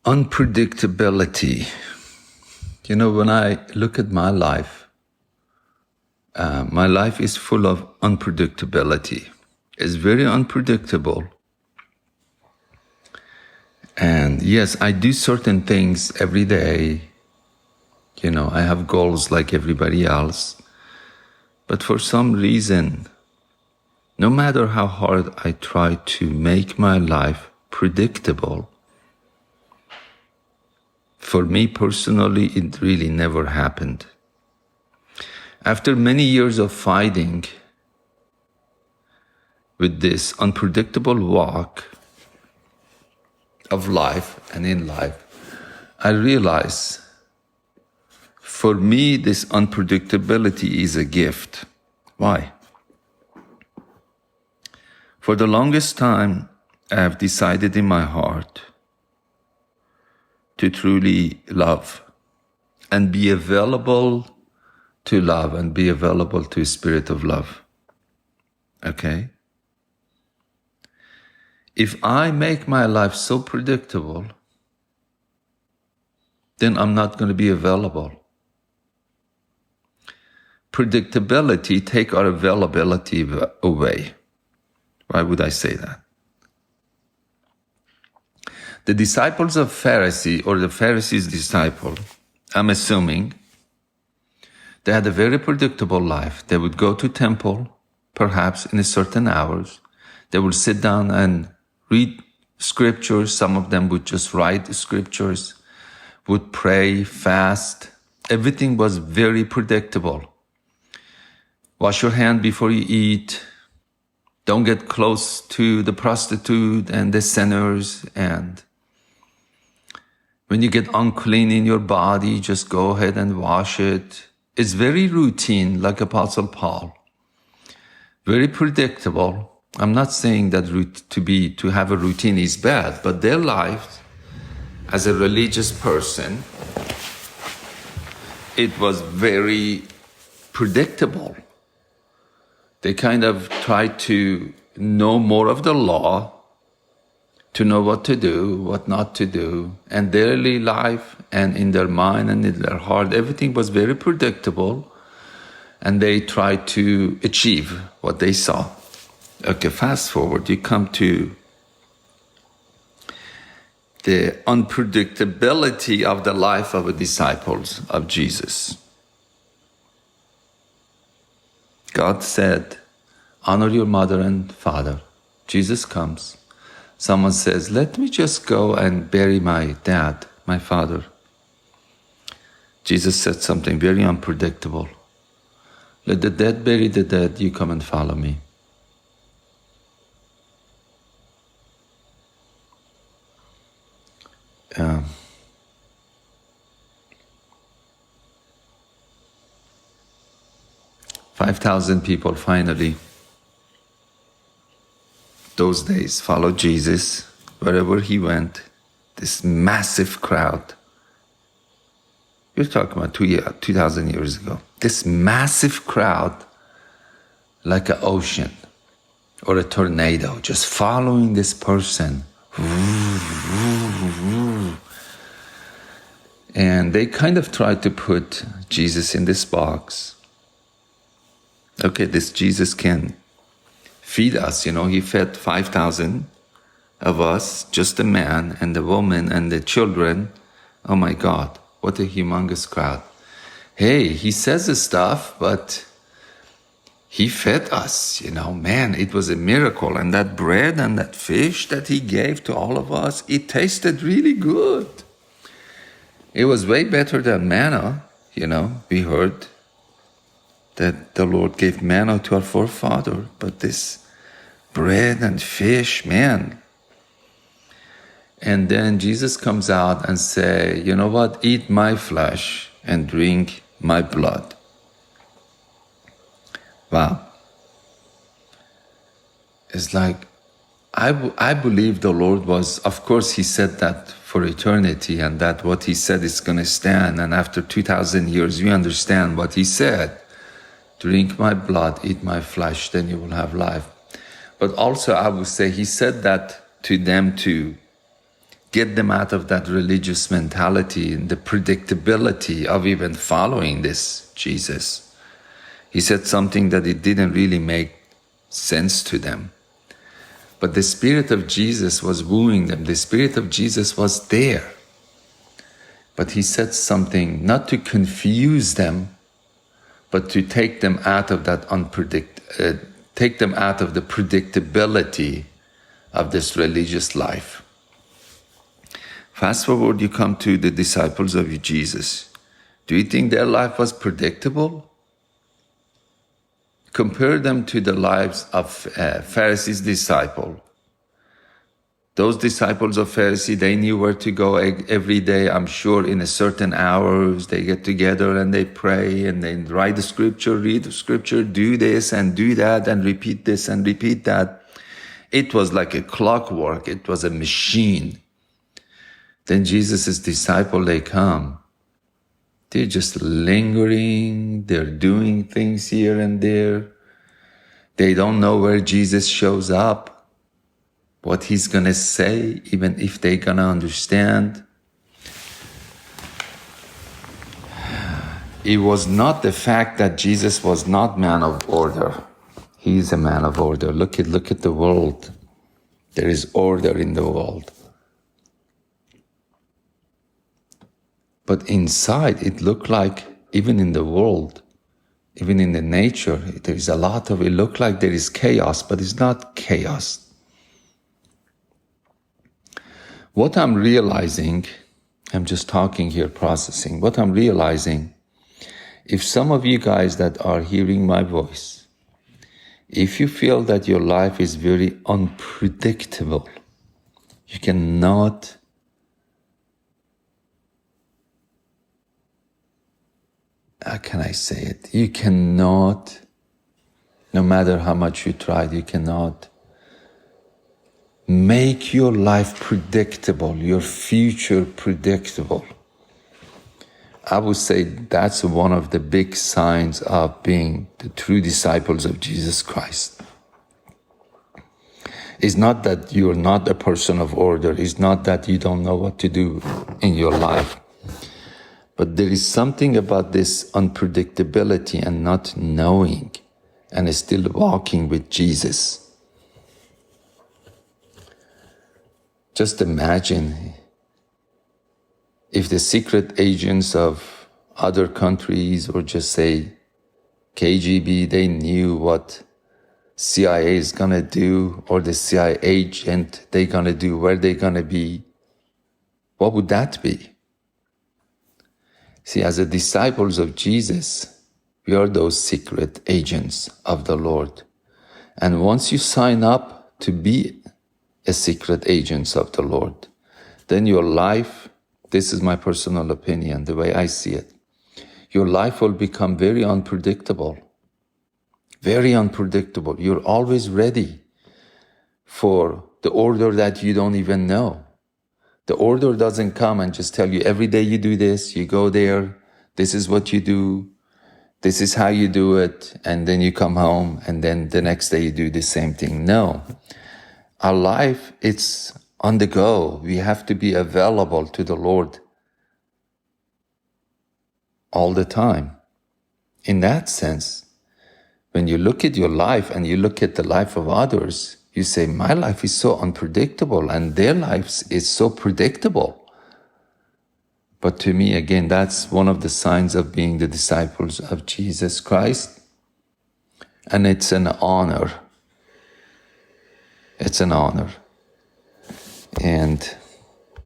Unpredictability. You know, when I look at my life is full of unpredictability. It's very unpredictable. And yes, I do certain things every day. You know, I have goals like everybody else. But for some reason, no matter how hard I try to make my life predictable, for me personally, it really never happened. After many years of fighting with this unpredictable walk of life and in life, I realize for me, this unpredictability is a gift. Why? For the longest time, I have decided in my heart to truly love and be available to love and be available to a spirit of love. Okay? If I make my life so predictable, then I'm not going to be available. Predictability take our availability away. Why would I say that? The disciples of Pharisee, or the Pharisees' disciple, I'm assuming, they had a very predictable life. They would go to temple, perhaps in a certain hours. They would sit down and read scriptures. Some of them would just write the scriptures, would pray, fast. Everything was very predictable. Wash your hand before you eat. Don't get close to the prostitute and the sinners. And when you get unclean in your body, just go ahead and wash it. It's very routine, like Apostle Paul. Very predictable. I'm not saying that to have a routine is bad, but their life as a religious person, it was very predictable. They kind of tried to know more of the law, to know what to do, what not to do. And daily life and in their mind and in their heart, everything was very predictable. And they tried to achieve what they saw. Okay, fast forward, you come to the unpredictability of the life of the disciples of Jesus. God said, honor your mother and father. Jesus comes. Someone says, let me just go and bury my dad, my father. Jesus said something very unpredictable. Let the dead bury the dead, you come and follow me. Yeah. 5,000 people finally, those days, followed Jesus wherever he went. This massive crowd. You're talking about 2,000 years ago. This massive crowd, like an ocean or a tornado, just following this person. And they kind of tried to put Jesus in this box. Okay, this Jesus can feed us, you know, he fed 5,000 of us, just the man and the woman and the children. Oh my God, what a humongous crowd. Hey, he says this stuff, but he fed us, you know, man, it was a miracle. And that bread and that fish that he gave to all of us, it tasted really good. It was way better than manna, you know, we heard that the Lord gave manna to our forefather, but this bread and fish, man. And then Jesus comes out and say, you know what, eat my flesh and drink my blood. Wow. It's like, I believe the Lord was, of course he said that for eternity, and that what he said is going to stand, and after 2,000 years we understand what he said. Drink my blood, eat my flesh, then you will have life. But also I would say he said that to them to get them out of that religious mentality and the predictability of even following this Jesus. He said something that it didn't really make sense to them. But the Spirit of Jesus was wooing them. The Spirit of Jesus was there. But he said something not to confuse them, but to take them out of that take them out of the predictability of this religious life. Fast forward, you come to the disciples of Jesus. Do you think their life was predictable? Compare them to the lives of Pharisees' disciple. Those disciples of Pharisee, they knew where to go every day. I'm sure in a certain hours, they get together and they pray and they write the scripture, read the scripture, do this and do that and repeat this and repeat that. It was like a clockwork. It was a machine. Then Jesus' disciple, they come. They're just lingering. They're doing things here and there. They don't know where Jesus shows up, what he's going to say, even if they're going to understand. It was not the fact that Jesus was not man of order. He's a man of order. Look at the world. There is order in the world. But inside, it looked like, even in the world, even in the nature, there is a lot of, it looked like there is chaos, but it's not chaos. What I'm realizing, I'm just talking here, processing, what I'm realizing, if some of you guys that are hearing my voice, if you feel that your life is very unpredictable, you cannot how can I say it? You cannot, no matter how much you tried, you cannot make your life predictable, your future predictable. I would say that's one of the big signs of being the true disciples of Jesus Christ. It's not that you're not a person of order. It's not that you don't know what to do in your life. But there is something about this unpredictability and not knowing and still walking with Jesus. Just imagine if the secret agents of other countries, or just say KGB, they knew what CIA is gonna do, or the CIA agent they gonna do, where they gonna be, what would that be? See, as the disciples of Jesus, we are those secret agents of the Lord. And once you sign up to be a secret agent of the Lord, then your life, this is my personal opinion, the way I see it, your life will become very unpredictable. Very unpredictable. You're always ready for the order that you don't even know. The order doesn't come and just tell you every day you do this, you go there, this is what you do, this is how you do it, and then you come home and then the next day you do the same thing. No. Our life, it's on the go. We have to be available to the Lord all the time. In that sense, when you look at your life and you look at the life of others, you say, my life is so unpredictable and their lives is so predictable. But to me, again, that's one of the signs of being the disciples of Jesus Christ. And it's an honor. It's an honor. And